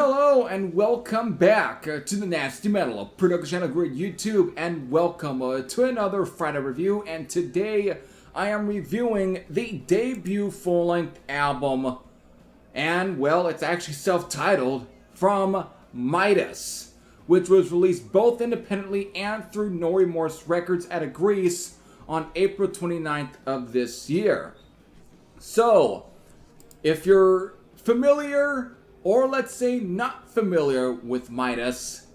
Hello and welcome back to the Nasty Metal Production channel grid YouTube, and welcome to another Friday review. And today I am reviewing the debut full-length album, and well, it's actually self-titled, from Midas, which was released both independently and through Remorse Records out of Greece on April 29th of this year. So, if you're familiar, or let's say not familiar with Midas,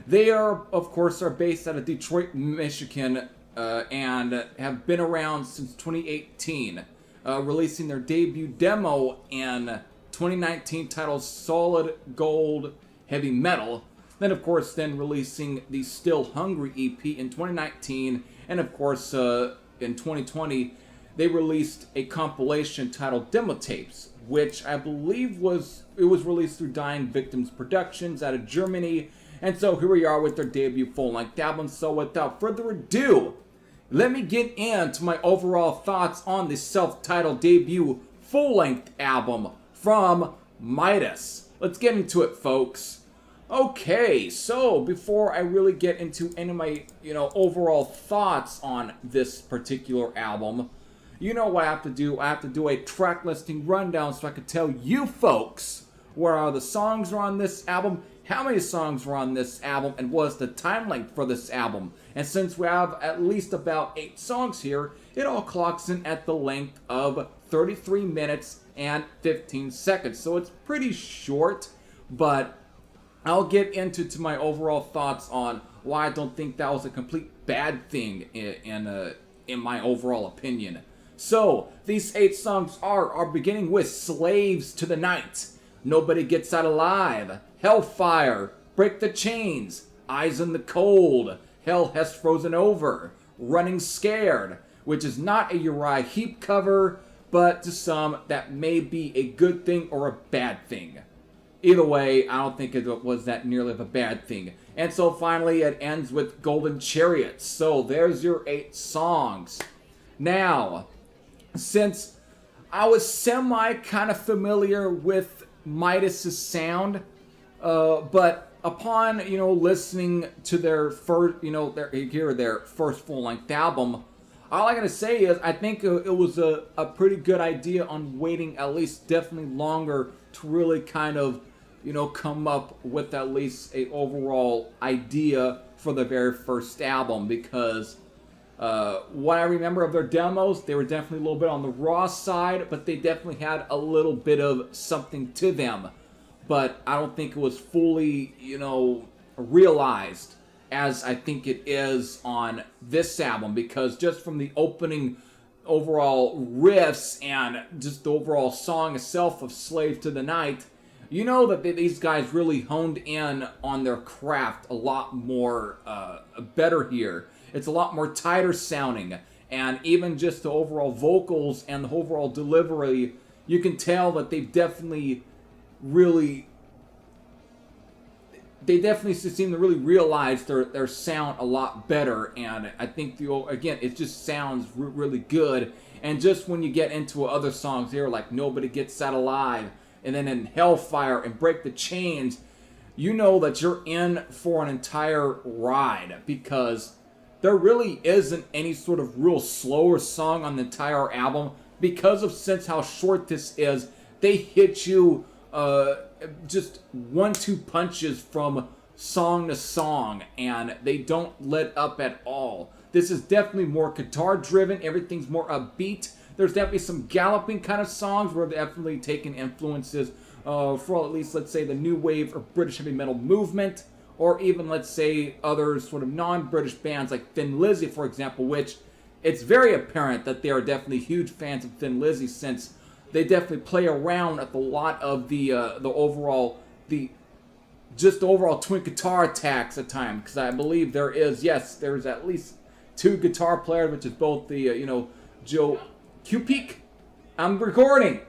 they are, of course, are based out of Detroit, Michigan, and have been around since 2018, releasing their debut demo in 2019 titled Solid Gold Heavy Metal. Then, of course, releasing the Still Hungry EP in 2019, and of course, in 2020, they released a compilation titled Demo Tapes, which I believe was released through Dying Victims Productions out of Germany. And so here we are with their debut full-length album. So without further ado, let me get into my overall thoughts on the self-titled debut full-length album from Midas. Let's get into it, folks. Okay, so before I really get into any of my, overall thoughts on this particular album, you know what I have to do? I have to do a track listing rundown so I can tell you folks where are the songs are on this album, how many songs are on this album, and what's the time length for this album. And since we have at least about 8 songs here, it all clocks in at the length of 33 minutes and 15 seconds. So it's pretty short, but I'll get into my overall thoughts on why I don't think that was a complete bad thing in my overall opinion. So, these 8 songs are beginning with Slaves to the Night, Nobody Gets Out Alive, Hellfire, Break the Chains, Eyes in the Cold, Hell Has Frozen Over, Running Scared, which is not a Uriah Heep cover, but to some that may be a good thing or a bad thing. Either way, I don't think it was that nearly of a bad thing. And so finally it ends with Golden Chariots. So there's your 8 songs. Now, since I was kind of familiar with Midas' sound, but upon, listening to their first, their first full-length album, all I gotta say is I think it was a pretty good idea on waiting at least definitely longer to really kind of, come up with at least a overall idea for the very first album, because what I remember of their demos, they were definitely a little bit on the raw side, but they definitely had a little bit of something to them. But I don't think it was fully, realized as I think it is on this album, because just from the opening overall riffs and just the overall song itself of Slave to the Night, you know that these guys really honed in on their craft a lot more better here. It's a lot more tighter sounding, and even just the overall vocals and the overall delivery, you can tell that they definitely seem to really realize their sound a lot better. And I think it just sounds really good. And just when you get into other songs here, like Nobody Gets Out Alive, and then in Hellfire and Break the Chains, you know that you're in for an entire ride, because there really isn't any sort of real slower song on the entire album, because of since how short this is. They hit you just 1-2 punches from song to song, and they don't let up at all. This is definitely more guitar driven. Everything's more upbeat. There's definitely some galloping kind of songs where they're definitely taking influences for at least, let's say, the new wave or British heavy metal movement, or even, let's say, other sort of non-British bands like Thin Lizzy, for example, which it's very apparent that they are definitely huge fans of Thin Lizzy, since they definitely play around at a lot of the overall twin guitar attacks at times, because I believe there's at least 2 guitar players, which is both the Joe Cupic. I'm recording.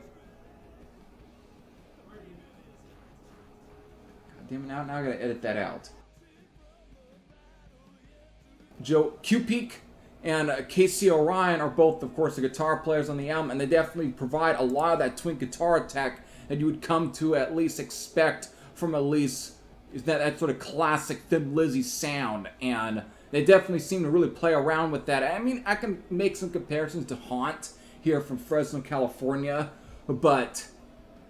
God damn it! Now I gotta edit that out. Joe Cupic and Casey Orion are both, of course, the guitar players on the album, and they definitely provide a lot of that twin guitar attack that you would come to at least expect from at least that sort of classic Thin Lizzy sound, and they definitely seem to really play around with that. I mean, I can make some comparisons to Haunt here from Fresno, California, but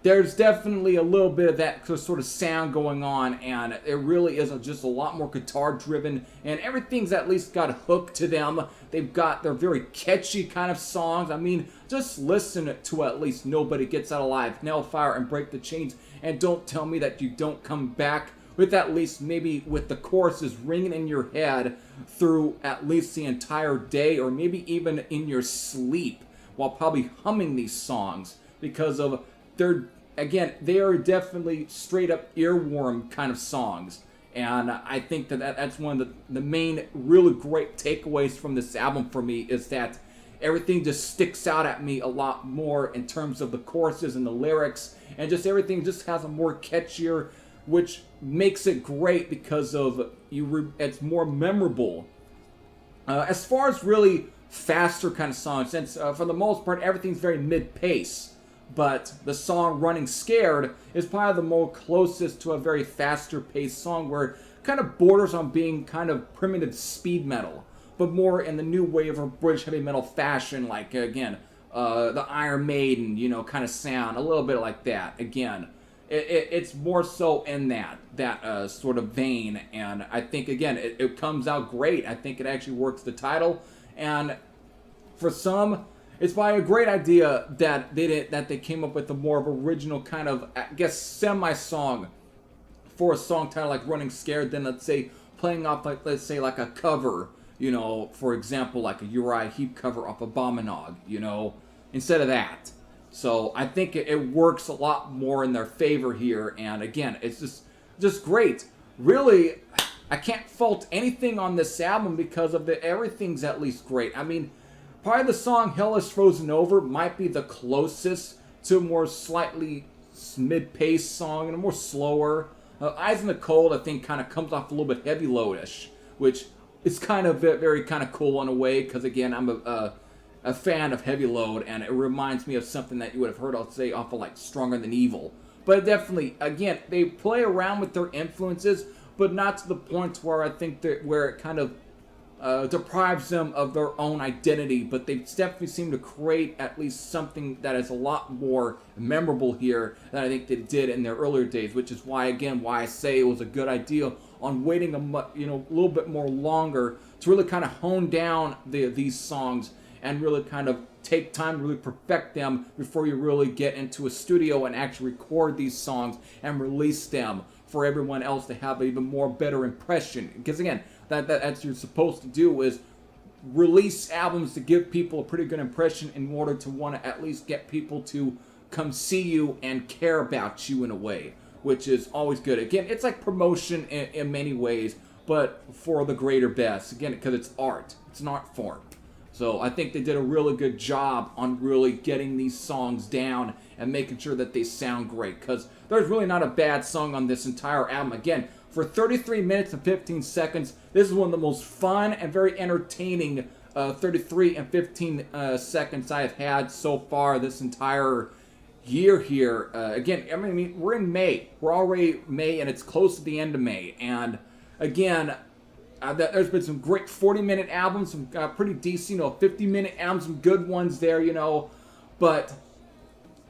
there's definitely a little bit of that sort of sound going on, and it really is just a lot more guitar driven, and everything's at least got a hook to them. They're very catchy kind of songs. I mean, just listen to at least Nobody Gets Out Alive, Hellfire, and Break the Chains, and don't tell me that you don't come back with at least maybe with the choruses ringing in your head through at least the entire day, or maybe even in your sleep while probably humming these songs, because of they are definitely straight up earworm kind of songs. And I think that's one of the main really great takeaways from this album for me, is that everything just sticks out at me a lot more in terms of the choruses and the lyrics, and just everything just has a more catchier, which makes it great because of it's more memorable. As far as really faster kind of songs, since for the most part everything's very mid-pace, but the song Running Scared is probably the more closest to a very faster paced song, where it kind of borders on being kind of primitive speed metal, but more in the new wave of British heavy metal fashion, like again the Iron Maiden, kind of sound, a little bit like that. Again, it's more so in that sort of vein, and I think again it comes out great. I think it actually works the title, and for some, it's probably a great idea that they came up with a more of original kind of, I guess, semi-song for a song title like Running Scared than, let's say, playing off like, let's say, like a cover, for example, like a Uriah Heep cover off Abominog, instead of that. So I think it works a lot more in their favor here, and again, it's just great. Really, I can't fault anything on this album because of everything's at least great. I mean, probably the song Hell Is Frozen Over might be the closest to a more slightly mid-paced song and a more slower. Eyes in the Cold, I think, kind of comes off a little bit heavy load-ish, which is kind of very kind of cool in a way, because again, I'm a fan of heavy load, and it reminds me of something that you would have heard, I'll say, off of like Stronger Than Evil. But definitely, again, they play around with their influences, but not to the point where I think where it kind of deprives them of their own identity, but they definitely seem to create at least something that is a lot more memorable here than I think they did in their earlier days, which is why I say it was a good idea on waiting a little bit more longer to really kind of hone down these songs and really kind of take time to really perfect them before you really get into a studio and actually record these songs and release them for everyone else to have an even more better impression. Because again, that's what you're supposed to do, is release albums to give people a pretty good impression in order to want to at least get people to come see you and care about you in a way, which is always good. Again, it's like promotion in many ways, but for the greater best. Again, because it's art. It's an art form. So I think they did a really good job on really getting these songs down and making sure that they sound great, because there's really not a bad song on this entire album. Again, for 33 minutes and 15 seconds, this is one of the most fun and very entertaining 33 and 15 seconds I have had so far this entire year here. Again, I mean, we're in May. We're already May, and it's close to the end of May. And again, there's been some great 40-minute albums, some pretty decent, 50-minute albums, some good ones there, But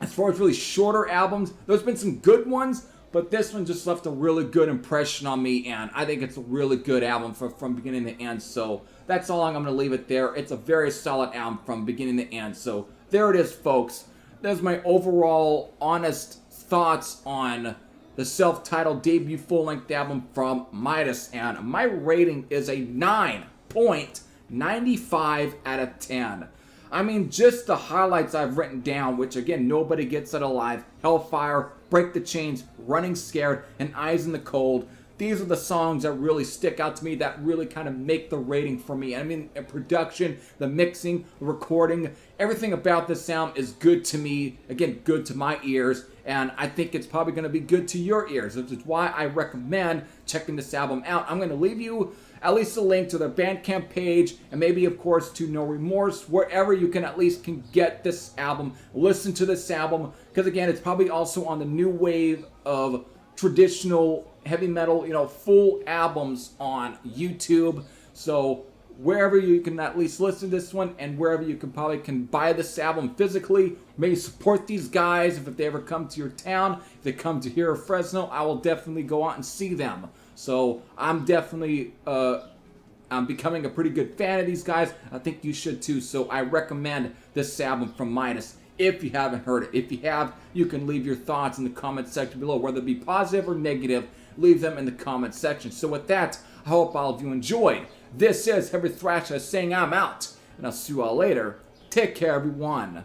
as far as really shorter albums, there's been some good ones, but this one just left a really good impression on me, and I think it's a really good album from beginning to end. So that's all I'm going to leave it there. It's a very solid album from beginning to end. So there it is, folks. That's my overall honest thoughts on the self-titled debut full-length album from Midas, and my rating is a 9.95 out of 10. I mean, just the highlights I've written down, which again, Nobody Gets It Alive, Hellfire, Break the Chains, Running Scared, and Eyes in the Cold. These are the songs that really stick out to me, that really kind of make the rating for me. I mean, the production, the mixing, the recording, everything about this sound is good to me. Again, good to my ears, and I think it's probably going to be good to your ears, which is why I recommend checking this album out. I'm going to leave you at least a link to their Bandcamp page, and maybe, of course, to No Remorse, wherever you can at least can get this album, listen to this album, because again, it's probably also on the new wave of traditional heavy metal, full albums on YouTube. So wherever you can at least listen to this one, and wherever you can buy this album physically, maybe support these guys if they ever come to your town. If they come to here or Fresno, I will definitely go out and see them. So I'm definitely I'm becoming a pretty good fan of these guys. I think you should too. So I recommend this album from Midas if you haven't heard it. If you have, you can leave your thoughts in the comment section below, whether it be positive or negative. Leave them in the comment section. So with that, I hope all of you enjoyed. This is Heavy Thrasher saying I'm out, and I'll see you all later. Take care, everyone.